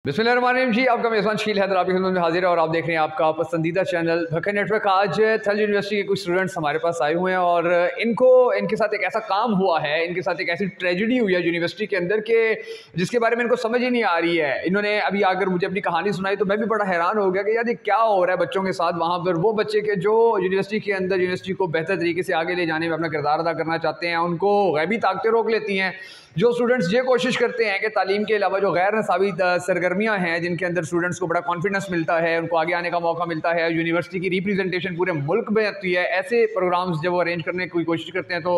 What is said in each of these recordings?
बिस्मिल्लाहिर्रहमानिर्रहीम जी, आपका मेज़बान शील हैदर आपकी खिदमत में हाजिर है और आप देख रहे हैं आपका पसंदीदा चैनल भक्कर नेटवर्क। आज थल यूनिवर्सिटी के कुछ स्टूडेंट्स हमारे पास आए हुए हैं और इनके साथ एक ऐसा काम हुआ है, इनके साथ एक ऐसी ट्रेजेडी हुई है यूनिवर्सिटी के अंदर के जिसके बारे में इनको समझ ही नहीं आ रही है। इन्होंने अभी आकर मुझे अपनी कहानी सुनाई तो मैं भी बड़ा हैरान हो गया कि यार ये क्या हो रहा है बच्चों के साथ वहाँ पर। वो बच्चे के जो यूनिवर्सिटी के अंदर यूनिवर्सिटी को बेहतर तरीके से आगे ले जाने में अपना किरदार अदा करना चाहते हैं, उनको गैबी ताकतें रोक लेती हैं। जो स्टूडेंट्स ये कोशिश करते हैं कि तालीम के अलावा जो गैर नसाबी सरगर्मियाँ हैं जिनके अंदर स्टूडेंट्स को बड़ा कॉन्फिडेंस मिलता है, उनको आगे आने का मौका मिलता है, यूनिवर्सिटी की रिप्रेजेंटेशन पूरे मुल्क में आती है, ऐसे प्रोग्राम्स जब वो अरेंज करने की कोशिश करते हैं तो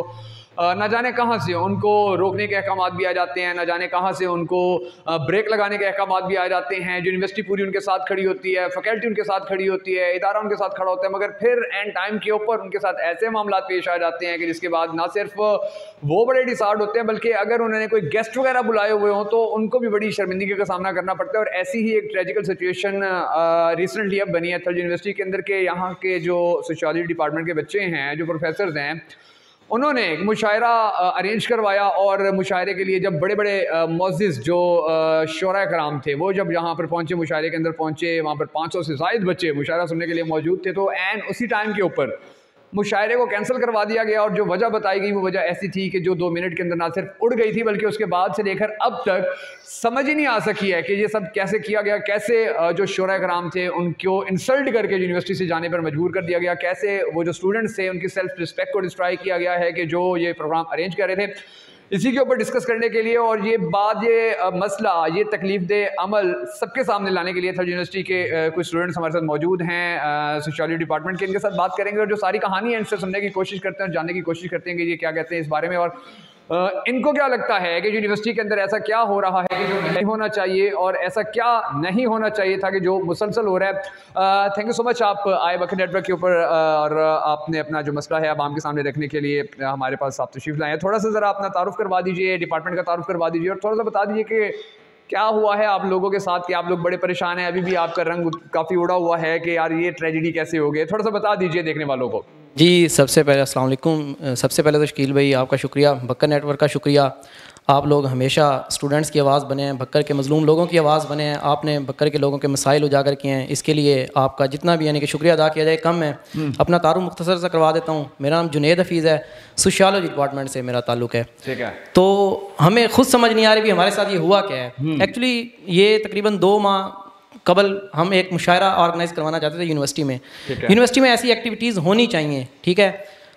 ना जाने कहाँ से उनको रोकने के अहकामात भी आ जाते हैं, ना जाने कहाँ से उनको ब्रेक लगाने के अहकामात भी आ जाते हैं। यूनिवर्सिटी पूरी उनके साथ खड़ी होती है, फैकल्टी उनके साथ खड़ी होती है, इदारा उनके साथ खड़ा होता है, मगर फिर एंड टाइम के ऊपर उनके साथ ऐसे मामला पेश आ जाते हैं कि जिसके बाद ना सिर्फ वो बड़े डिसार्ड होते हैं बल्कि अगर उन्होंने कोई गेस्ट वगैरह बुलाए हुए हों तो उनको भी बड़ी शर्मिंदगी का सामना करना पड़ता है। और ऐसी ही एक ट्रेजिकल सिचुएशन रिसेंटली अब बनी है थल यूनिवर्सिटी के अंदर के यहाँ के जो सोशियोलॉजी डिपार्टमेंट के बच्चे हैं, जो प्रोफेसर्स हैं, उन्होंने एक मुशायरा अरेंज करवाया और मुशायरे के लिए जब बड़े बड़े मुअज़्ज़िज़ जो शोरा कराम थे वो जब यहाँ पर पहुँचे, मुशायरे के अंदर पहुँचे, वहाँ पर 500 से ज़ायद बच्चे मुशायरा सुनने के लिए मौजूद थे, तो एंड उसी टाइम के ऊपर मुशायरे को कैंसिल करवा दिया गया। और जो वजह बताई गई वो वजह ऐसी थी कि जो 2 मिनट के अंदर ना सिर्फ उड़ गई थी बल्कि उसके बाद से लेकर अब तक समझ ही नहीं आ सकी है कि ये सब कैसे किया गया, कैसे जो शोरा कराम थे उनको इंसल्ट करके यूनिवर्सिटी से जाने पर मजबूर कर दिया गया, कैसे वो जो स्टूडेंट्स थे उनकी सेल्फ रिस्पेक्ट को डिस्ट्रॉय किया गया है कि जो ये प्रोग्राम अरेंज कर रहे थे। इसी के ऊपर डिस्कस करने के लिए और ये बात, ये मसला, ये तकलीफ दे अमल सबके सामने लाने के लिए थल यूनिवर्सिटी के कुछ स्टूडेंट्स हमारे साथ मौजूद हैं सोशियोलॉजी डिपार्टमेंट के। इनके साथ बात करेंगे और जो सारी कहानी है इनसे सुनने की कोशिश करते हैं और जानने की कोशिश करते हैं कि ये क्या कहते हैं इस बारे में और इनको क्या लगता है कि यूनिवर्सिटी के अंदर ऐसा क्या हो रहा है कि जो नहीं होना चाहिए और ऐसा क्या नहीं होना चाहिए था कि जो मुसलसल हो रहा है। थैंक यू सो मच, आप आए भक्कर नेटवर्क के ऊपर और आपने अपना जो मसला है आवाम के सामने रखने के लिए हमारे पास आप तशरीफ लाए हैं। थोड़ा सा ज़रा अपना तारुफ करवा दीजिए, डिपार्टमेंट का तारुफ करवा दीजिए और थोड़ा सा बता दीजिए कि क्या हुआ है आप लोगों के साथ कि आप लोग बड़े परेशान हैं, अभी भी आपका रंग काफ़ी उड़ा हुआ है कि यार ये ट्रेजेडी कैसे हो गई, थोड़ा सा बता दीजिए देखने वालों को। जी, सबसे पहले अस्सलाम वालेकुम। सबसे पहले तो शकील भाई आपका शुक्रिया, भक्कर नेटवर्क का शुक्रिया। आप लोग हमेशा स्टूडेंट्स की आवाज़ बने हैं, भक्कर के मज़लूम लोगों की आवाज़ बने हैं, आपने भक्कर के लोगों के मसाइल उजागर किए हैं, इसके लिए आपका जितना भी यानी कि शुक्रिया अदा किया जाए कम है। अपना तारुफ मुख्तसर सा करवा देता हूँ। मेरा नाम जुनेद हफीज़ है, सोशियोलॉजी डिपार्टमेंट से मेरा ताल्लुक़ है। ठीक है। तो हमें खुद समझ नहीं आ रही भी हमारे साथ ये हुआ क्या है। एक्चुअली ये तकरीबन 2 माह कबल हम एक मुशायरा ऑर्गेनाइज करवाना चाहते थे यूनिवर्सिटी में। यूनिवर्सिटी में ऐसी एक्टिविटीज़ होनी चाहिए, ठीक है,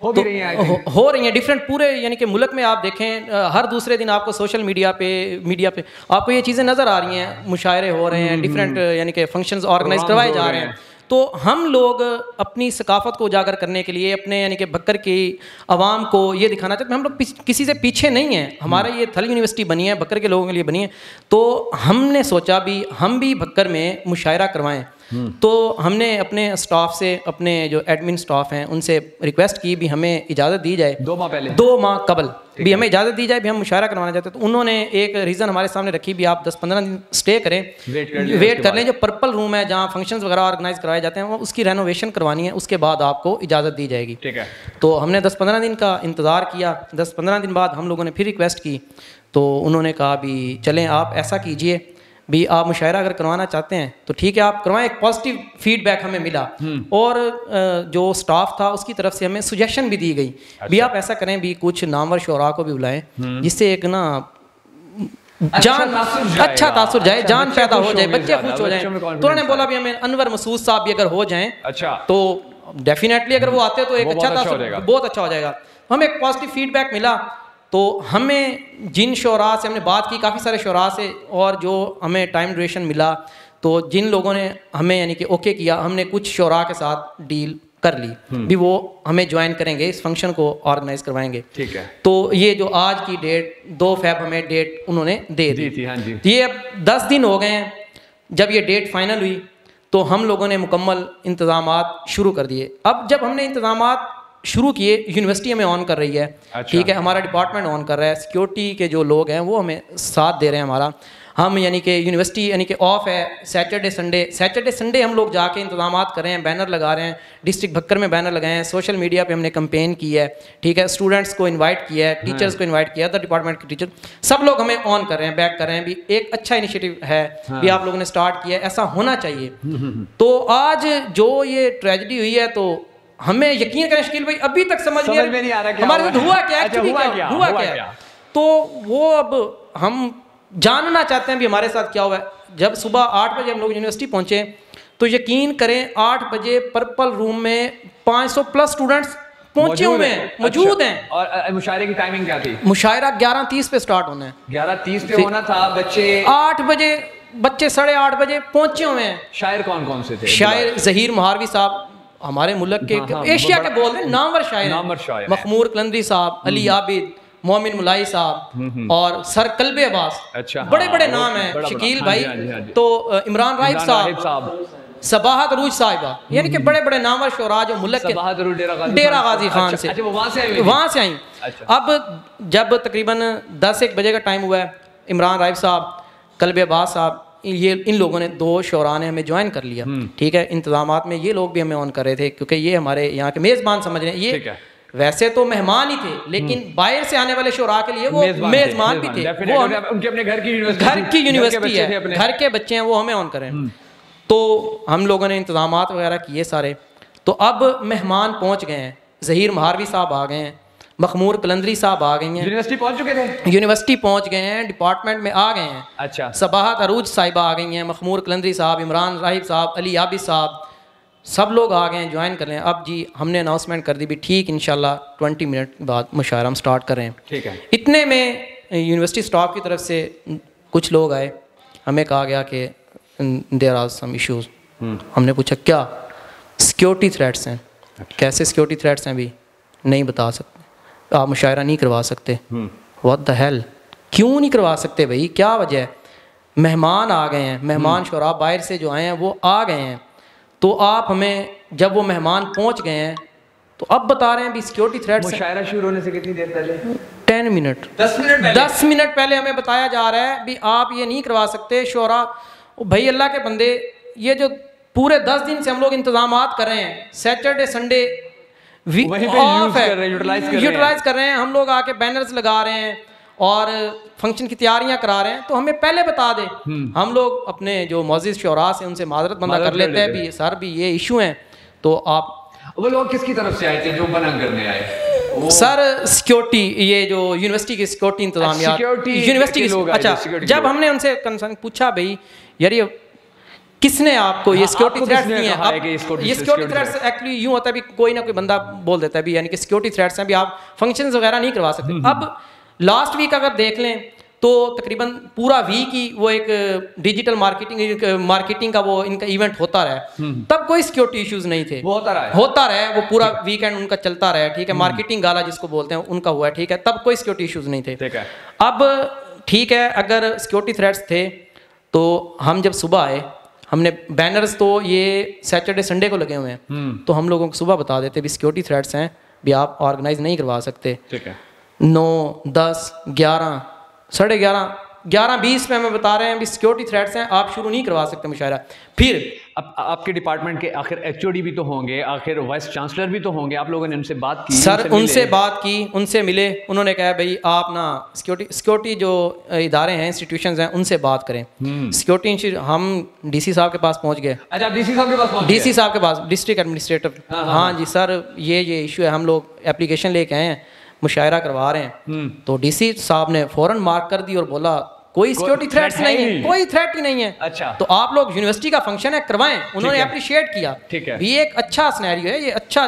हो रही हैं डिफरेंट पूरे यानी कि मुल्क में। आप देखें हर दूसरे दिन आपको सोशल मीडिया पे आपको ये चीज़ें नज़र आ रही हैं, मुशायरे हो रहे हैं, डिफरेंट यानी कि फंक्शंस ऑर्गेनाइज करवाए जा रहे हैं। तो हम लोग अपनी सकाफ़त को उजागर करने के लिए अपने यानी कि भक्कर की आवाम को ये दिखाना चाहते हैं हम लोग किसी से पीछे नहीं हैं। हमारा ये थल यूनिवर्सिटी बनी है, भक्कर के लोगों के लिए बनी है, तो हमने सोचा भी हम भी भक्कर में मुशायरा करवाएं। तो हमने अपने स्टाफ से, अपने जो एडमिन स्टाफ हैं उनसे रिक्वेस्ट की भी हमें इजाज़त दी जाए 2 माह कबल भी हमें इजाज़त दी जाए भी हम मुशायरा करवाना चाहते हैं। तो उन्होंने एक रीज़न हमारे सामने रखी भी आप 10-15 दिन स्टे करें, वेट कर लें। जो पर्पल रूम है जहाँ फंक्शंस वगैरह ऑर्गेनाइज करवाए जाते हैं वो उसकी रेनोवेशन करवानी है, उसके बाद आपको इजाज़त दी जाएगी। ठीक है। तो हमने 10-15 दिन का इंतज़ार किया। 10-15 दिन बाद हम लोगों ने फिर रिक्वेस्ट की तो उन्होंने कहा भी चलें आप ऐसा कीजिए भी आप मुशायरा अगर करवाना चाहते हैं तो ठीक है आप करवाएं। एक पॉजिटिव फीडबैक हमें मिला और जो स्टाफ था उसकी तरफ से हमें सुजेशन भी दी गई। अच्छा। भी आप ऐसा करें भी कुछ नामवर शोरा को भी बुलाएं जिससे एक ना अच्छा तासुर जाए, जान पैदा हो जाए, बच्चे खुश हो जाएं। तो उन्होंने बोला भी हमें अनवर मसूद साहब भी अगर हो जाएं अच्छा तो डेफिनेटली अगर वो आते तो एक अच्छा तासुर, बहुत अच्छा हो जाएगा। हमें एक पॉजिटिव फीडबैक मिला। तो हमें जिन शोरा से हमने बात की, काफ़ी सारे शोरा से, और जो हमें टाइम ड्यूरेशन मिला तो जिन लोगों ने हमें यानी कि ओके किया, हमने कुछ शोरा के साथ डील कर ली भी वो हमें ज्वाइन करेंगे, इस फंक्शन को ऑर्गेनाइज करवाएंगे। ठीक है। तो ये जो आज की डेट 2 फ़रवरी हमें डेट उन्होंने दे दी थी। हाँ जी। ये अब 10 दिन हो गए हैं जब ये डेट फाइनल हुई तो हम लोगों ने मुकम्मल इंतज़ामात शुरू कर दिए। अब जब हमने इंतज़ामात शुरू किए, यूनिवर्सिटी हमें ऑन कर रही है। अच्छा। ठीक है, हमारा डिपार्टमेंट ऑन कर रहा है, सिक्योरिटी के जो लोग हैं वो हमें साथ दे रहे हैं हमारा। हम यानी कि यूनिवर्सिटी यानी कि ऑफ है सैटरडे संडे हम लोग जाके इंतजाम कर रहे हैं, बैनर लगा रहे हैं, डिस्ट्रिक्ट भक्कर में बैनर लगाए हैं, सोशल मीडिया पे हमने कैंपेन की है, ठीक है, स्टूडेंट्स को इनवाइट किया है, टीचर्स को इनवाइट किया, अदर डिपार्टमेंट के टीचर सब लोग हमें ऑन कर रहे हैं, बैक कर रहे हैं भी एक अच्छा इनिशिएटिव है भी आप लोगों ने स्टार्ट किया है, ऐसा होना चाहिए। तो आज जो ये ट्रेजेडी हुई है तो हमें यकीन करें शकील भाई अभी तक समझ में नहीं आ रहा हमारे साथ हुआ क्या, एक्चुअली हुआ क्या। तो वो अब हम जानना चाहते हैं भी हमारे साथ क्या हुआ है। जब सुबह 8 बजे हम लोग यूनिवर्सिटी पहुंचे तो यकीन करें 8 बजे पर्पल रूम में 500 प्लस स्टूडेंट्स पहुंचे हुए हैं, मौजूद हैं। और मुशायरे की टाइमिंग क्या थी? मुशायरा 11:30 पे स्टार्ट होना है, 11:30 पे होना था। बच्चे 8 बजे, बच्चे 8:30 बजे पहुंचे हुए हैं। शायर कौन कौन से थे? शायर ज़हीर महारवी साहब हमारे मुल्क के एशिया के बोल रहे नामवर शायर, मखमूर कलंदरी साहब, अली आबिद, मोमिन मुलाई साहब और सर कल्बे अब्बास। अच्छा, बड़े बड़े नाम हैं शकील भाई। तो इमरान राहिब साहब, सबाहत अरूज साहिबा, यानी कि बड़े बड़े नामवर शोरा जो मुल्क के डेरा गाजी खान से वहाँ से आई। अब जब तकरीबन 10-1 बजे का टाइम हुआ है, इमरान राहिब साहब, कल्बे अब्बास साहब, ये इन लोगों ने 2 शोरा ने हमें ज्वाइन कर लिया, ठीक है। इंतजामात में ये लोग भी हमें ऑन कर रहे थे क्योंकि ये हमारे यहाँ के मेज़बान समझ रहे हैं। ये वैसे तो मेहमान ही थे लेकिन बाहर से आने वाले शोरा के लिए वो मेजबान भी थे। वो उनके अपने घर की यूनिवर्सिटी है, घर के बच्चे हैं, वो हमें ऑन करें। तो हम लोगों ने इंतजामात वगैरह किए सारे। तो अब मेहमान पहुंच गए हैं, ज़हीर महारवी साहब आ गए हैं, मखमूर कलंदरी साहब आ गई हैं, यूनिवर्सिटी पहुंच चुके थे, यूनिवर्सिटी पहुंच गए हैं, डिपार्टमेंट में आ गए हैं। अच्छा, सबाहत अरूज साहिबा आ गई हैं, मखमूर कलंदरी साहब, इमरान राहिब साहब, अली आबिद साहब, सब लोग आ गए हैं, ज्वाइन कर लें। अब जी हमने अनाउंसमेंट कर दी भी ठीक इंशाल्लाह 20 मिनट बाद मुशायरा हम स्टार्ट कर रहे हैं, ठीक है। इतने में यूनिवर्सिटी स्टाफ की तरफ से कुछ लोग आए, हमें कहा गया कि देयर आर सम इश्यूज़। हमने पूछा क्या? सिक्योरिटी थ्रेट्स हैं। कैसे सिक्योरिटी थ्रेट्स हैं? भी नहीं बता सकते, आप मुशायरा नहीं करवा सकते। व्हाट द हेल, क्यों नहीं करवा सकते भाई, क्या वजह है? मेहमान आ गए हैं, मेहमान शोरा बाहर से जो आए हैं वो आ गए हैं, तो आप हमें जब वो मेहमान पहुंच गए हैं तो अब बता रहे हैं भी सिक्योरिटी थ्रेट्स। मुशायरा शुरू होने से कितनी देर पहले? 10 मिनट 10 मिनट पहले हमें बताया जा रहा है भी आप ये नहीं करवा सकते शोरा। भाई अल्लाह के बंदे, ये जो पूरे 10 दिन से हम लोग इंतजामात कर रहे हैं, सैटरडे संडे ऑफ है, यूटिलाइज कर रहे हैं, हम लोग आके बैनर्स लगा रहे हैं और फंक्शन की तैयारियां करा रहे हैं, तो हमें पहले बता दे। हम लोग अपने जो मौजूद शोरा से उनसे माजरत बंदा कर लेते हैं भी सर भी ये इशू हैं, तो आप। वो लोग किसकी तरफ से आए थे जो बना करने आए? सर सिक्योरिटी, ये जो यूनिवर्सिटी की सिक्योरिटी इंतजामिया, यूनिवर्सिटी की। अच्छा, जब हमने उनसे कंसर्न पूछा भाई यार ये किसने आपको ये सिक्योरिटी थ्रेट्स दिए हैं? अब ये सिक्योरिटी थ्रेट्स एक्चुअली यूं होता है भी कोई ना कोई बंदा बोल देता है भी यानी कि सिक्योरिटी थ्रेट्स हैं भी आप फंक्शंस वगैरह नहीं करवा सकते। अब लास्ट वीक अगर देख लें तो तकरीबन पूरा वीक ही वो एक डिजिटल मार्केटिंग का वो इनका इवेंट होता रहा, तब कोई सिक्योरिटी इश्यूज नहीं थे। वो होता रहा वो पूरा वीकेंड उनका चलता रहा, ठीक है। मार्केटिंग गाला जिसको बोलते हैं उनका हुआ, ठीक है, तब कोई सिक्योरिटी इश्यूज नहीं थे। अब ठीक है, अगर सिक्योरिटी थ्रेट्स थे तो हम जब सुबह आए, हमने बैनर्स तो ये सैटरडे संडे को लगे हुए हैं, तो हम लोगों को सुबह बता देते भी सिक्योरिटी थ्रेट्स हैं भी आप ऑर्गेनाइज नहीं करवा सकते। ठीक है, 9, 10, 11, 11:30, 11:20 में हमें बता रहे हैं भी सिक्योरिटी थ्रेट्स हैं, आप शुरू नहीं करवा सकते मुशायरा। फिर अब आपके डिपार्टमेंट के आखिर एचओडी भी तो होंगे, आखिर वाइस चांसलर भी तो होंगे, आप लोगों ने उनसे बात की? सर उनसे बात की, उनसे मिले, उन्होंने कहा भाई आप ना सिक्योरिटी जो इदारे हैं, इंस्टीट्यूशंस हैं, उनसे बात करें। सिक्योरिटी हम डीसी साहब के पास पहुंच गए। अच्छा, डीसी साहब के पास? डीसी साहब के पास, डिस्ट्रिक्ट एडमिनिस्ट्रेटर। हाँ जी सर, ये इशू है, हम लोग एप्लीकेशन लेके आए हैं, मुशायरा करवा रहे हैं। तो डीसी साहब ने फौरन मार्क कर दी और बोला कोई सिक्योरिटी थ्रेट्स नहीं है, कोई थ्रेट ही नहीं है। अच्छा, तो आप लोग यूनिवर्सिटी का फंक्शन है करवाएं। उन्होंने अप्रिशिएट किया, ठीक है, ये एक अच्छा सिनेरियो है, ये अच्छा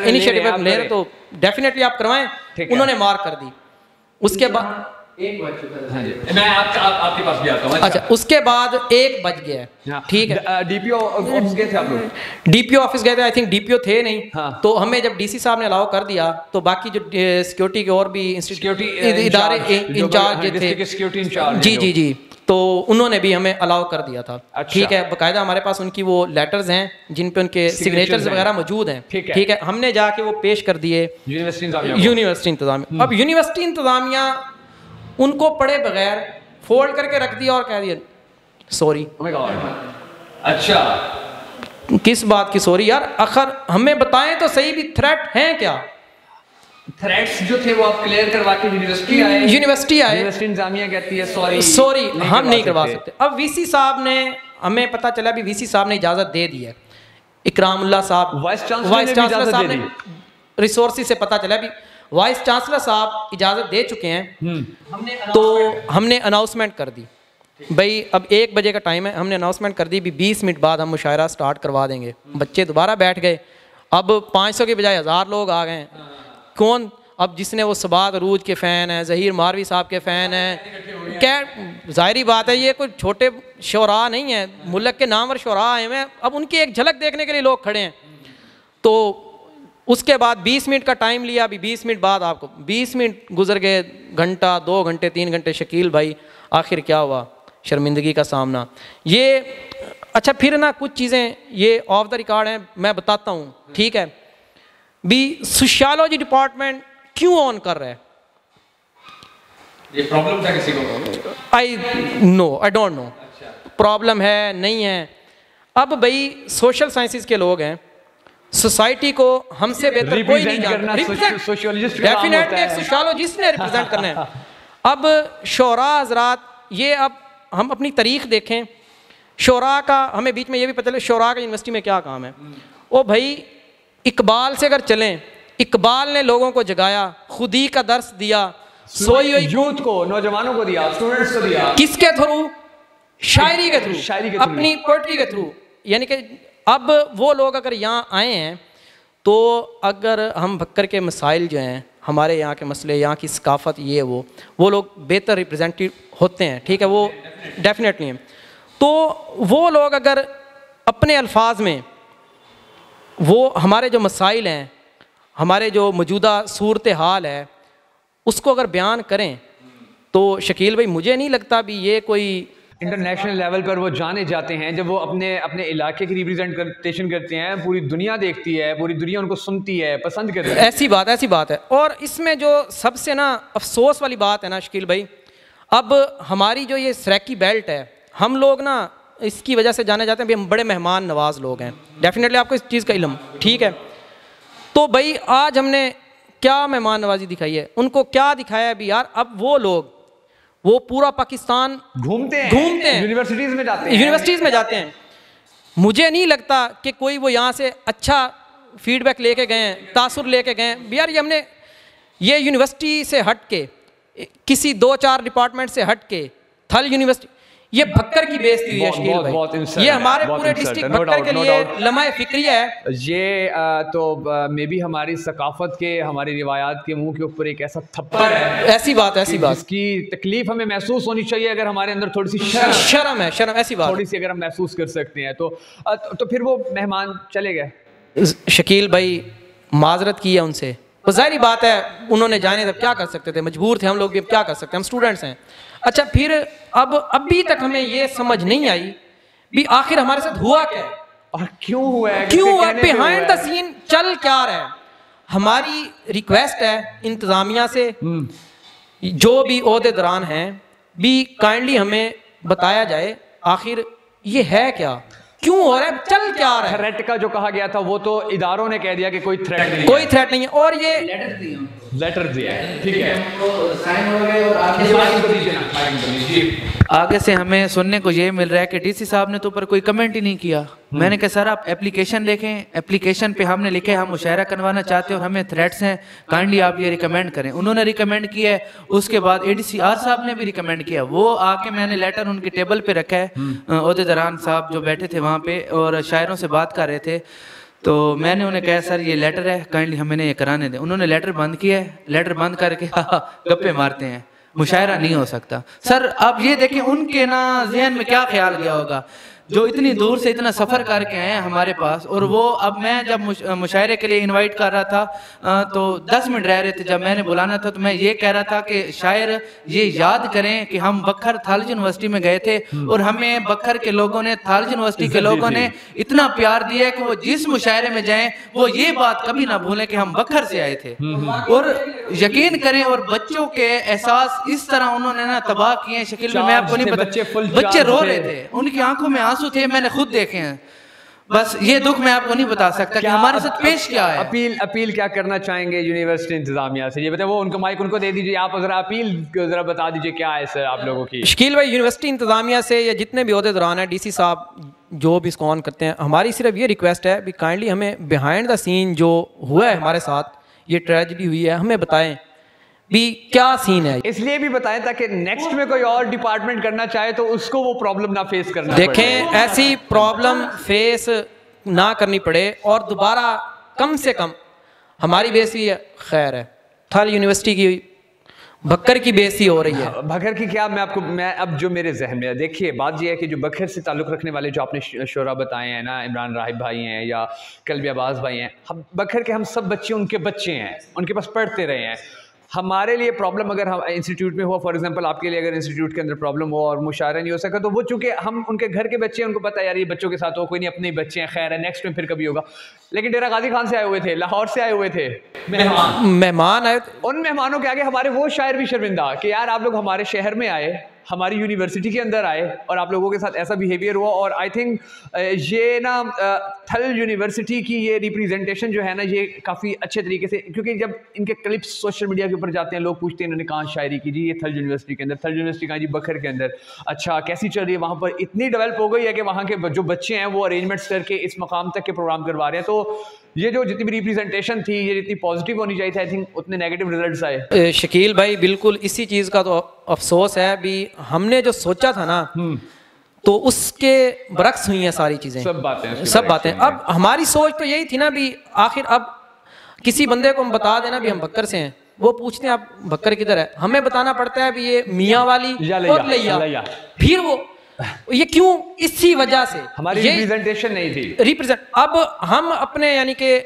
इनिशिएटिव ले रहे, तो डेफिनेटली आप करवाएं। उन्होंने मार्क कर दी। उसके बाद 1 बज चुका है, मैं आपके पास भी आता हूं। अच्छा, उसके बाद 1 बज गया है, ठीक है। डीपीओ ऑफिस गए थे आप लोग? डीपीओ ऑफिस गए थे, आई थिंक डीपीओ थे नहीं। तो हमें जब डीसी साहब ने अलाउ कर दिया तो बाकी जो सिक्योरिटी के और भी सिक्योरिटी इदारे इंचार्ज थे, जी, तो उन्होंने भी हमें अलाउ कर दिया था। ठीक है, बाकायदा हमारे पास उनकी वो लेटर्स हैं जिन पे उनके सिग्नेचर्स वगैरह मौजूद हैं, ठीक है। हमने जाके वो पेश कर दिए यूनिवर्सिटी इंतजामिया। अब यूनिवर्सिटी इंतजामिया उनको पढ़े बगैर फोल्ड करके रख दिया और कह दिया सॉरी। अच्छा, किस बात की सॉरी यार? आखिर हमें बताएं तो सही भी थ्रेट हैं क्या? थ्रेट्स जो थे वो आप क्लियर करवा के यूनिवर्सिटी आए, यूनिवर्सिटी इंतजामिया कहती है सॉरी हम नहीं करवा सकते। अब वीसी साहब ने, हमें पता चला भी वीसी साहब ने इजाज़त दे दी है, इकरामुल्लाह साहब, वाइस चांसलर साहब ने, रिसोर्सेज से पता चला भी वाइस चांसलर साहब इजाज़त दे चुके हैं। तो हमने अनाउंसमेंट कर दी भाई अब 1 बजे का टाइम है, हमने अनाउंसमेंट कर दी भी 20 मिनट बाद हम मुशायरा स्टार्ट करवा देंगे। बच्चे दोबारा बैठ गए, अब 500 के बजाय 1000 लोग आ गए। कौन? अब जिसने वो सबात अरूज के फ़ैन हैं, ज़हीर मारवी साहब के फ़ैन हैं, क्या ज़ाहिरी बात है ये कोई छोटे शोरा नहीं है, मुल्क के नामवर शोरा आए हुए हैं, अब उनकी एक झलक देखने के लिए लोग खड़े हैं। तो उसके बाद 20 मिनट का टाइम लिया, अभी 20 मिनट बाद आपको 20 मिनट गुजर गए, घंटा 2 घंटे 3 घंटे। शकील भाई आखिर क्या हुआ? शर्मिंदगी का सामना। ये अच्छा फिर ना कुछ चीज़ें ये ऑफ द रिकॉर्ड हैं, मैं बताता हूँ, ठीक है भी सोशियोलॉजी डिपार्टमेंट क्यों ऑन कर रहा है? ये प्रॉब्लम था किसी को? आई डोंट नो प्रॉब्लम है नहीं है। अब भाई सोशल साइंसेस के लोग हैं, सोसाइटी को हमसे बेहतर कोई नहीं जानता। सोशियोलॉजिस्ट डेफिनेटली एक सोशियोलॉजिस्ट ने रिप्रेजेंट करना है। अब शोरा हजरात, ये अब हम अपनी तारीख देखें, शोरा का हमें बीच में ये भी पता चले शोरा का यूनिवर्सिटी में क्या काम है। ओ भाई इकबाल से अगर चलें, इकबाल ने लोगों को जगाया, खुदी का दर्स दिया, सोई हुई यूथ को, नौजवानों को दिया, स्टूडेंट्स को दिया। किसके थ्रू? शायरी के थ्रू, अपनी पोएट्री के थ्रू। यानी कि अब वो लोग अगर यहाँ आए हैं तो अगर हम भक्कर के मसाइल जो हैं, हमारे यहाँ के मसले, यहाँ की सकाफ़त, ये वो लोग बेहतर रिप्रेजेंटेटिव होते हैं, ठीक है, वो डेफिनेटली हैं। तो वो लोग अगर अपने अल्फाज में वो हमारे जो मसाइल हैं, हमारे जो मौजूदा सूरत हाल है, उसको अगर बयान करें तो शकील भाई मुझे नहीं लगता भी ये कोई इंटरनेशनल लेवल पर वो जाने जाते हैं। जब वो अपने इलाके की रिप्रेजेंटेशन करते हैं, पूरी दुनिया देखती है, पूरी दुनिया उनको सुनती है, पसंद करती है। ऐसी बात है। और इसमें जो सबसे ना अफसोस वाली बात है ना शकील भाई, अब हमारी जो ये सराकी बेल्ट है, हम लोग ना इसकी वजह से जाने जाते हैं भी हम बड़े मेहमान नवाज लोग हैं। डेफिनेटली आपको इस चीज़ का इल्म, ठीक है। तो भाई आज हमने क्या मेहमान नवाजी दिखाई है, उनको क्या दिखाया है भी यार? अब वो लोग वो पूरा पाकिस्तान घूमते हैं, यूनिवर्सिटीज़ में जाते हैं। मुझे नहीं लगता कि कोई वो यहाँ से अच्छा फीडबैक लेके गए हैं, तासुर लेके गए हैं यार। ये हमने ये यूनिवर्सिटी से हट के, किसी 2-4 डिपार्टमेंट से हट के, थल यूनिवर्सिटी, ये भक्कर की बेइज्जती हुई है शकील भाई। ये हमारे पूरे डिस्ट्रिक्ट भक्कर के लिए लम्हा फिक्रिया है। ये तो मे बी हमारी सकाफत के, हमारी रिवायात के मुंह के ऊपर एक ऐसा थप्पड़ है। ऐसी बात जिसकी तकलीफ हमें महसूस होनी चाहिए। अगर हमारे अंदर थोड़ी सी शर्म है, ऐसी बात थोड़ी सी अगर हम महसूस कर सकते हैं तो फिर वो मेहमान चले गए। शकील भाई माजरत की है उनसे, तो जाहिर बात है उन्होंने जाने तब क्या कर सकते थे, मजबूर थे हम लोग भी, अब क्या कर सकते हैं, हम स्टूडेंट्स हैं। अच्छा फिर अब अभी तक हमें ये समझ नहीं आई भी आखिर हमारे साथ हुआ क्या है और क्यों हुआ है, बिहाइंड द सीन चल क्या रहा है। हमारी रिक्वेस्ट है इंतजामिया से, जो भी ओहदेदारान हैं भी, काइंडली हमें बताया जाए आखिर ये है क्या, क्यों हो रहा है, चल क्या रहा है। थ्रेट का जो कहा गया था वो तो इदारों ने कह दिया कि कोई थ्रेट नहीं है, और ये लेटर दिया है, ठीक है, साइन हो गए। और आगे से हमें सुनने को ये मिल रहा है कि डीसी साहब ने तो ऊपर कोई कमेंट ही नहीं किया। मैंने कहा सर आप एप्लीकेशन लिखें, एप्लीकेशन पे हमने लिखे हम मुशायरा करवाना चाहते हैं और हमें थ्रेट्स हैं, काइंडली आप ये रिकमेंड करें। उन्होंने रिकमेंड किया है, उसके बाद एडीसीआर साहब ने भी रिकमेंड किया। वो आके मैंने लेटर उनकी टेबल पे रखा है, ओहदेदारान साहब जो बैठे थे वहाँ पे और शायरों से बात कर रहे थे, तो मैंने उन्हें कहा सर ये लेटर है, काइंडली हमें ये कराने दें। उन्होंने लेटर बंद किया है, लेटर बंद करके गप्पे मारते हैं, मुशायरा नहीं हो सकता। सर आप ये देखें उनके ना ज़हन में क्या ख्याल गया होगा, जो इतनी दूर से इतना सफ़र करके आए हैं हमारे पास, और वो अब मैं जब मुशायरे के लिए इनवाइट कर रहा था तो 10 मिनट रह रहे थे, जब मैंने बुलाना था तो मैं ये कह रहा था कि शायर ये याद करें कि हम बखर थालिज यूनिवर्सिटी में गए थे और हमें बखर के लोगों ने, थालिज यूनिवर्सिटी के लोगों ने इतना प्यार दिया कि वो जिस मुशायरे में जाएं वो ये बात कभी ना भूलें कि हम बखर से आए थे। और यकीन करें, और बच्चों के एहसास इस तरह उन्होंने ना तबाह किए हैं शकील, मैं आपको नहीं पता, बच्चे रो रहे थे, उनकी आंखों में आंसू थे, मैंने खुद देखे हैं। बस ये दुख मैं आपको नहीं बता सकता कि हमारे साथ पेश क्या है। अपील क्या करना चाहेंगे यूनिवर्सिटी इंतजामिया से, ये बताए, वो उनको माइक उनको दे दीजिए, आप जरा अपील जरा बता दीजिए क्या है सर आप लोगों की। शकील भाई, यूनिवर्सिटी इंतजामिया से या जितने भी ओहदे दौरान है, डीसी साहब जो भी इसको ऑन करते हैं, हमारी सिर्फ ये रिक्वेस्ट है भी काइंडली हमें बिहाइंड द सीन जो हुआ है हमारे साथ, ये ट्रेजेडी हुई है, हमें बताएं भी क्या सीन है। इसलिए भी बताएं ताकि नेक्स्ट में कोई और डिपार्टमेंट करना चाहे तो उसको वो प्रॉब्लम ना फेस करना देखें पड़े। ऐसी प्रॉब्लम फेस ना करनी पड़े और दोबारा कम से कम हमारी बेइज्जती खैर है, थल यूनिवर्सिटी की बकर की बेइज्जती हो रही है। बकर की क्या, मैं अब जो मेरे जहन में, देखिए बात यह है कि जो बकर से ताल्लुक़ रखने वाले जो आपने शोरा बताए हैं ना, इमरान राहिब भाई हैं या कल्बी अब्बास भाई हैं, हम बकर के हम सब बच्चे उनके बच्चे हैं, उनके पास पढ़ते रहे हैं। हमारे लिए प्रॉब्लम अगर हम इंस्टीट्यूट में हुआ, फॉर एग्जांपल आपके लिए अगर इंस्टीट्यूट के अंदर प्रॉब्लम हो और मुशायरा नहीं हो सका, तो वो चूंकि हम उनके घर के बच्चे हैं, उनको पता है यार ये बच्चों के साथ हो, कोई नहीं, अपने ही बच्चे हैं, खैर है, नेक्स्ट में फिर कभी होगा। लेकिन डेरा गाजी खान से आए हुए थे, लाहौर से आए हुए थे मेहमान आए, उन मेहमानों के आगे हमारे वो शायर भी शर्मिंदा कि यार आप लोग हमारे शहर में आए, हमारी यूनिवर्सिटी के अंदर आए और आप लोगों के साथ ऐसा बिहेवियर हुआ। और आई थिंक ये ना थल यूनिवर्सिटी की ये रिप्रेजेंटेशन जो है ना, ये काफ़ी अच्छे तरीके से, क्योंकि जब इनके क्लिप्स सोशल मीडिया के ऊपर जाते हैं, लोग पूछते हैं इन्होंने कहाँ शायरी की, जी ये थल यूनिवर्सिटी के अंदर। थल यूनिवर्सिटी कहाँ जी? बखर के अंदर। अच्छा, कैसी चल रही है वहाँ पर? इतनी डेवलप हो गई है कि वहाँ के जो बच्चे हैं वो अरेंजमेंट्स करके इस मकाम तक के प्रोग्राम करवा रहे हैं। तो ये जो जितनी भी रिप्रेजेंटेशन थी, ये जितनी पॉजिटिव होनी चाहिए थी, आई थिंक उतने नेगेटिव रिजल्ट्स आए। शकील भाई बिल्कुल इसी चीज़ का तो अफसोस है भी, हमने जो सोचा था ना तो उसके बरक्स हुई हैं सारी चीज़ें, सब बातें। अब हमारी सोच तो यही थी ना भी, आखिर अब किसी बंदे को हम बता देना भी हम बक्कर से हैं, वो पूछते हैं आप बक्कर किधर है, हमें बताना पड़ता है भी ये मियाँ वाली और लैया। फिर वो ये क्यों? इसी वजह से हमारी रिप्रेजेंटेशन नहीं थी। रिप्रेजेंट अब हम अपने यानी कि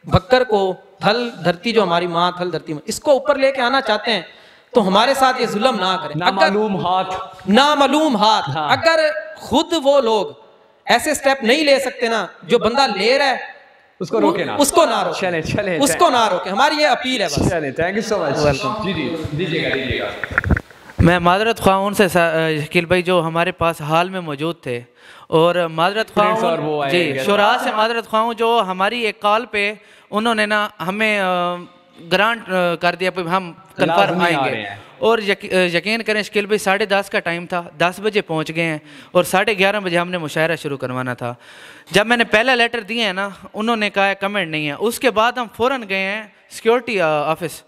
बक्कर को, थल धरती जो हमारी माँ थल धरती में, इसको ऊपर लेके आना चाहते हैं तो हमारे साथ ये जुल्म ना करें। नामालूम हाथ हाँ। अगर खुद वो लोग ऐसे स्टेप नहीं ले सकते ना, जो बंदा ले रहा है उसको रोके ना, उसको ना रोके, चले उसको ना रोके, हमारी ये अपील है बस। चले, thank you so much. Welcome. जी दीजिएगा। मैं माजरत ख्वाह उनसे शकील भाई जो हमारे पास हाल में मौजूद थे, और माजरत ख्वाह जी शुरा से माजरत ख्वाह जो हमारी एक कॉल पे उन्होंने ना हमें ग्रांट कर दिया कि हम कन्फर्म आएंगे। और यकीन करें शकील भाई 10:30 का टाइम था, 10 बजे पहुंच गए हैं और 11:30 बजे हमने मुशायरा शुरू करवाना था। जब मैंने पहला लेटर दिए हैं ना, उन्होंने कहा है कमेंट नहीं है। उसके बाद हम फ़ौरन गए हैं सिक्योरिटी ऑफिस,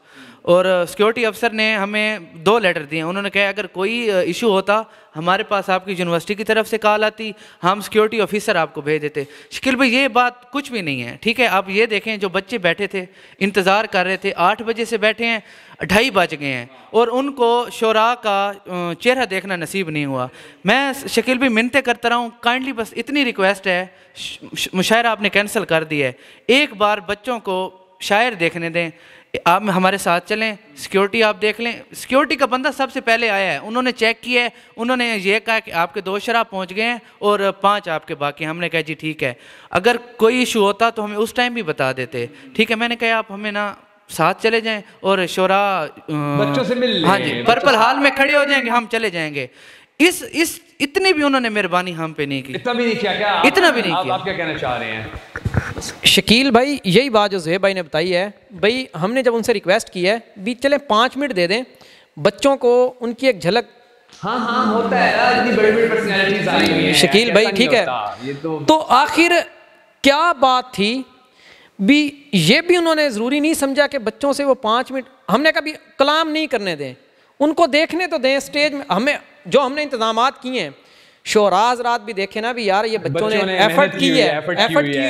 और सिक्योरिटी अफसर ने हमें 2 लेटर दिए। उन्होंने कहा अगर कोई इशू होता हमारे पास आपकी यूनिवर्सिटी की तरफ से कॉल आती, हम सिक्योरिटी ऑफिसर आपको भेज देते। शकील भाई ये बात कुछ भी नहीं है, ठीक है। आप ये देखें जो बच्चे बैठे थे, इंतज़ार कर रहे थे, 8 बजे से बैठे हैं, 2:30 बज गए हैं और उनको शोरा का चेहरा देखना नसीब नहीं हुआ। मैं शकील भाई मिन्नतें करता रहा हूँ, काइंडली बस इतनी रिक्वेस्ट है, मुशायरा आपने कैंसिल कर दिया है, एक बार बच्चों को शायर देखने दें, आप हमारे साथ चलें, सिक्योरिटी आप देख लें। सिक्योरिटी का बंदा सबसे पहले आया है, उन्होंने चेक किया है, उन्होंने ये कहा कि आपके 2 शराब पहुंच गए हैं और 5 आपके बाकी। हमने कहा जी ठीक है, अगर कोई इशू होता तो हमें उस टाइम भी बता देते, ठीक है। मैंने कहा आप हमें ना साथ चले जाएं और शोरा बच्चों से मिल, हाँ जी, पर्पल हॉल में खड़े हो जाएंगे, हम चले जाएंगे। इस इतनी भी उन्होंने मेहरबानी हम पे नहीं की, इतना भी नहीं किया क्या? इतना भी नहीं किया। आप क्या कहना चाह रहे हैं? शकील भाई यही बात जो ज़ुहैब भाई ने बताई है, भाई हमने जब उनसे रिक्वेस्ट की है भी चले 5 मिनट दे दें बच्चों को, उनकी एक झलक। हाँ होता है यार, इतनी बड़ी पर्सनालिटीज आई हुई हैं शकील भाई, ठीक है। ये तो आखिर क्या बात थी भी, ये भी उन्होंने ज़रूरी नहीं समझा कि बच्चों से वो 5 मिनट, हमने कभी कलाम नहीं करने दें, उनको देखने तो दें स्टेज में। हमें जो हमने इंतजामात किए हैं, शोराज रात भी देखे ना भी यार ये बच्चों ने एफर्ट की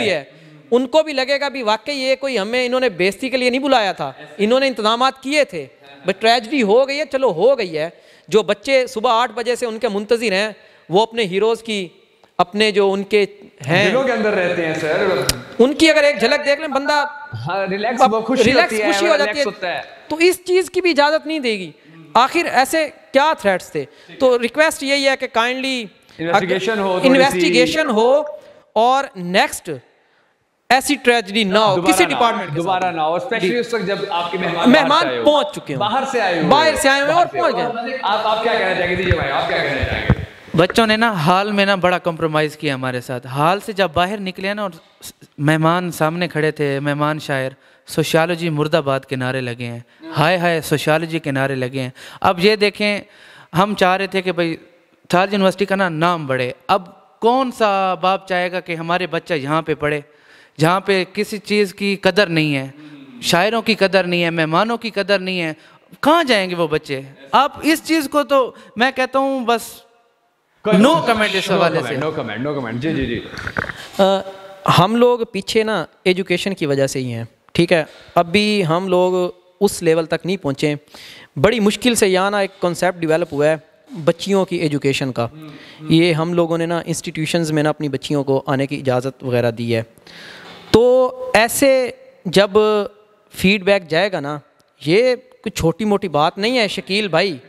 है, उनको भी लगेगा भी वाकई ये कोई हमें इन्होंने बेइज्जती के लिए नहीं बुलाया था, इन्होंने इंतजामात किए थे। बट ट्रेजेडी हो गई है, चलो हो गई है। जो बच्चे सुबह 8 बजे से उनके मुंतज़िर हैं, वो अपने हीरोज़ की अपने जो उनके हैं दिलों के अंदर रहते हैं सर, उनकी अगर एक झलक देख लें बंदा रिलैक्स खुशी हो जाती है। तो इस चीज़ की भी इजाज़त नहीं देगी। आखिर ऐसे क्या थ्रेट्स थे? तो रिक्वेस्ट यही है कि काइंडली इन्वेस्टिगेशन हो और नेक्स्ट ऐसी ट्रेजेडी ना हो किसी डिपार्टमेंट दोबारा ना हो, स्पेशली उस वक्त जब आपके मेहमान पहुंच चुके हो, बाहर से आए हुए और पहुंच गए। आप क्या कहना चाहेंगे? दीजिए भाई, आप क्या कहना चाहेंगे? बच्चों ने ना हाल में ना बड़ा कॉम्प्रोमाइज़ किया हमारे साथ। हाल से जब बाहर निकले ना और मेहमान सामने खड़े थे, मेहमान शायर सोशियोलॉजी मुर्दाबाद के नारे लगे हैं, हाय हाय सोशियोलॉजी के नारे लगे हैं। अब ये देखें, हम चाह रहे थे कि भाई थाल यूनिवर्सिटी का ना नाम बढ़े। अब कौन सा बाप चाहेगा कि हमारे बच्चा यहाँ पे पढ़े जहाँ पे किसी चीज़ की कदर नहीं है, शायरों की कदर नहीं है, मेहमानों की कदर नहीं है? कहाँ जाएंगे वो बच्चे? आप इस चीज़ को तो मैं कहता हूँ बस नो कमेंट इस हवाले से। No comment. जी जी जी। हम लोग पीछे ना एजुकेशन की वजह से ही हैं, ठीक है। अभी हम लोग उस लेवल तक नहीं पहुँचे। बड़ी मुश्किल से यहाँ ना एक कॉन्सेप्ट डेवलप हुआ है बच्चियों की एजुकेशन का। ये हम लोगों ने ना इंस्टीट्यूशंस में ना अपनी बच्चियों को आने की इजाज़त वगैरह दी है। तो ऐसे जब फीडबैक जाएगा ना, ये कुछ छोटी मोटी बात नहीं है शकील भाई,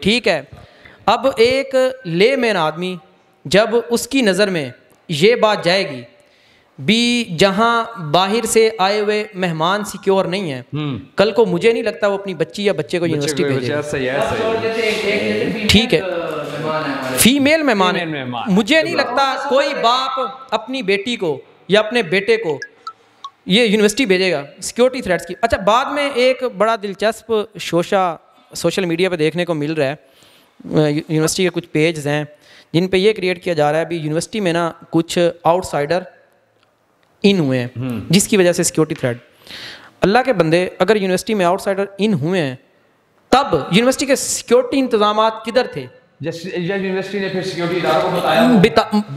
ठीक है। अब एक लेमैन आदमी जब उसकी नज़र में ये बात जाएगी भी जहाँ बाहर से आए हुए मेहमान सिक्योर नहीं है, कल को मुझे नहीं लगता वो अपनी बच्ची या बच्चे को यूनिवर्सिटी भेजेगा, ठीक है। फीमेल मेहमान है, मुझे नहीं लगता कोई बाप अपनी बेटी को या अपने बेटे को ये यूनिवर्सिटी भेजेगा सिक्योरिटी थ्रेट्स की। अच्छा, बाद में एक बड़ा दिलचस्प सोशल मीडिया पे देखने को मिल रहा है, यूनिवर्सिटी के कुछ पेज हैं जिन पे ये क्रिएट किया जा रहा है भी यूनिवर्सिटी में ना कुछ आउटसाइडर इन हुए हैं जिसकी वजह से सिक्योरिटी थ्रेट। अल्लाह के बंदे, अगर यूनिवर्सिटी में आउटसाइडर इन हुए हैं तब यूनिवर्सिटी के सिक्योरिटी इंतजाम किधर थे? यूनिवर्सिटी ने फिर सिक्योरिटी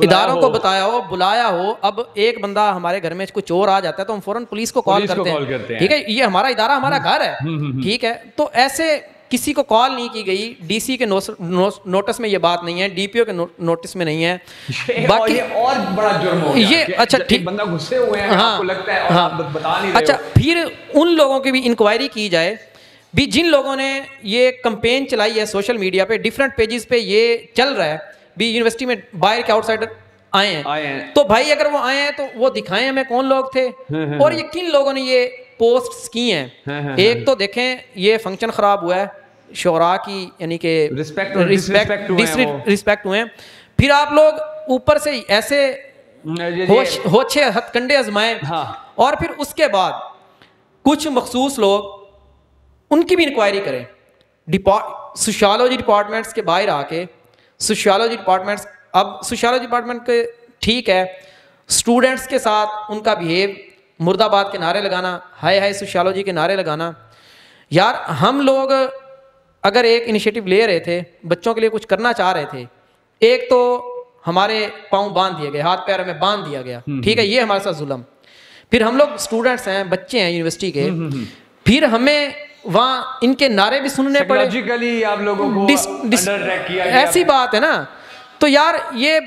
इदारों को बताया हो, बुलाया हो। अब एक बंदा हमारे घर में कुछ चोर आ जाता है तो हम फौरन पुलिस को कॉल करते हैं, ठीक है, ये हमारा इदारा, हमारा घर है, ठीक है। तो ऐसे किसी को कॉल नहीं की गई, डीसी के नोटिस में ये बात नहीं है, डीपीओ के नोटिस में नहीं है। बाकी ये और बड़ा जुर्म हो गया। ये अच्छा ठीक, बंदा गुस्से हुए हैं, आपको लगता है और आप बता नहीं रहे अच्छा हो। फिर उन लोगों की भी इंक्वायरी की जाए भी जिन लोगों ने ये कंपेन चलाई है सोशल मीडिया पे, डिफरेंट पेजेस पे ये चल रहा है भी यूनिवर्सिटी में बाहर के आउटसाइडर आए हैं। तो भाई अगर वो आए हैं तो वो दिखाएं हमें कौन लोग थे और ये किन लोगों ने ये पोस्ट्स की हैं। एक तो देखें ये फंक्शन ख़राब हुआ है शोरा की, यानी कि रिस्पेक्ट हुए हैं। फिर आप लोग ऊपर से ऐसे होछे हथकंडे आजमाएं, और फिर उसके बाद कुछ मखसूस लोग उनकी भी इंक्वायरी करें। सोशियोलॉजी डिपार्टमेंट्स के बाहर आके सोशियोलॉजी डिपार्टमेंट्स, अब सोशियोलॉजी डिपार्टमेंट के ठीक है स्टूडेंट्स के साथ उनका बिहेव, मुर्दाबाद के नारे लगाना, हाय हाय सोशियोलॉजी के नारे लगाना। यार हम लोग अगर एक इनिशिएटिव ले रहे थे, बच्चों के लिए कुछ करना चाह रहे थे, एक तो हमारे पाँव बांध दिए गए, हाथ पैर में बांध दिया गया, ठीक है, ये हमारे साथ जुल्म। फिर हम लोग स्टूडेंट्स हैं, बच्चे हैं यूनिवर्सिटी के, फिर हमें वहाँ इनके नारे भी सुनने पड़े, आप लोगों को किया ऐसी बात है ना। तो यार ये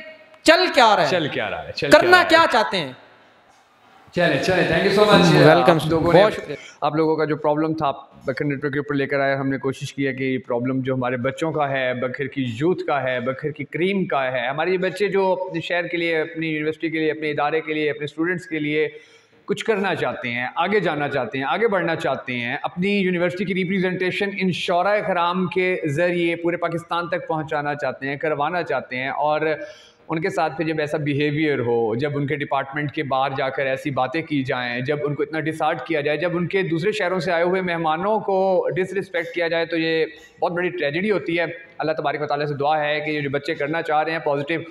चल क्या रहा है, करना क्या चाहते हैं? चले thank you so much, welcome. आप लोगों का जो प्रॉब्लम था बखर नेटवर्क के ऊपर लेकर आए। हमने कोशिश की है कि प्रॉब्लम जो हमारे बच्चों का है, बखर की यूथ का है, बखर की क्रीम का है, हमारे ये बच्चे जो अपने शहर के लिए, अपनी यूनिवर्सिटी के लिए, अपने इदारे के लिए, अपने स्टूडेंट्स के लिए कुछ करना चाहते हैं, आगे जाना चाहते हैं, आगे बढ़ना चाहते हैं, अपनी यूनिवर्सिटी की रिप्रेजेंटेशन इन शोरा कराम के ज़रिए पूरे पाकिस्तान तक पहुँचाना चाहते हैं, करवाना चाहते हैं। और उनके साथ फिर जब ऐसा बिहेवियर हो, जब उनके डिपार्टमेंट के बाहर जाकर ऐसी बातें की जाएं, जब उनको इतना डिसआर्ट किया जाए, जब उनके दूसरे शहरों से आए हुए मेहमानों को डिसरिस्पेक्ट किया जाए, तो ये बहुत बड़ी ट्रेजेडी होती है। अल्लाह तबारक व तआला से दुआ है कि ये जो बच्चे करना चाह रहे हैं पॉजिटिव,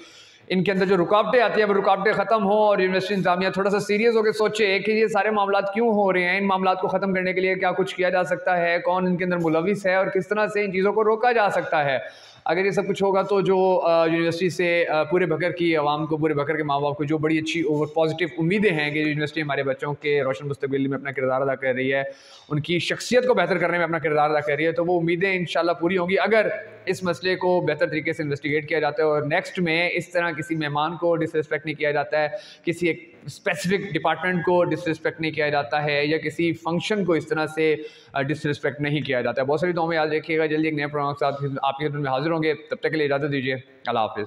इनके अंदर जो रुकावटें आती हैं वो रुकावटें ख़त्म हो और यूनिवर्सिटी इंतजामिया थोड़ा सा सीरियस होकर सोचे कि ये सारे मामलात क्यों हो रहे हैं, इन मामलात को ख़त्म करने के लिए क्या कुछ किया जा सकता है, कौन इनके अंदर मुलविस है और किस तरह से इन चीज़ों को रोका जा सकता है। अगर ये सब कुछ होगा तो जो यूनिवर्सिटी से पूरे बकर की आवाम को, पूरे बकर के माँ बाप को जो बड़ी अच्छी और पॉजिटिव उम्मीदें हैं कि यूनिवर्सिटी हमारे बच्चों के रोशन मुस्तकबिल में अपना किरदार अदा कर रही है, उनकी शख्सियत को बेहतर करने में अपना किरदार अदा कर रही है, तो वो उम्मीदें इंशाल्लाह पूरी होंगी अगर इस मसले को बेहतर तरीके से इन्वेस्टिगेट किया जाता है और नेक्स्ट में इस तरह किसी मेहमान को डिसरिस्पेक्ट नहीं किया जाता है, किसी एक स्पेसिफिक डिपार्टमेंट को डिसरिस्पेक्ट नहीं किया जाता है या किसी फंक्शन को इस तरह से डिसरिस्पेक्ट नहीं किया जाता है। बहुत सारी दुआओं में याद रखिएगा। जल्दी एक नए प्रोग्राम के साथ आपकी खिदमत में हाजिर होंगे। तब तक के लिए इजाज़त दीजिए। अल्लाह हाफ़िज़।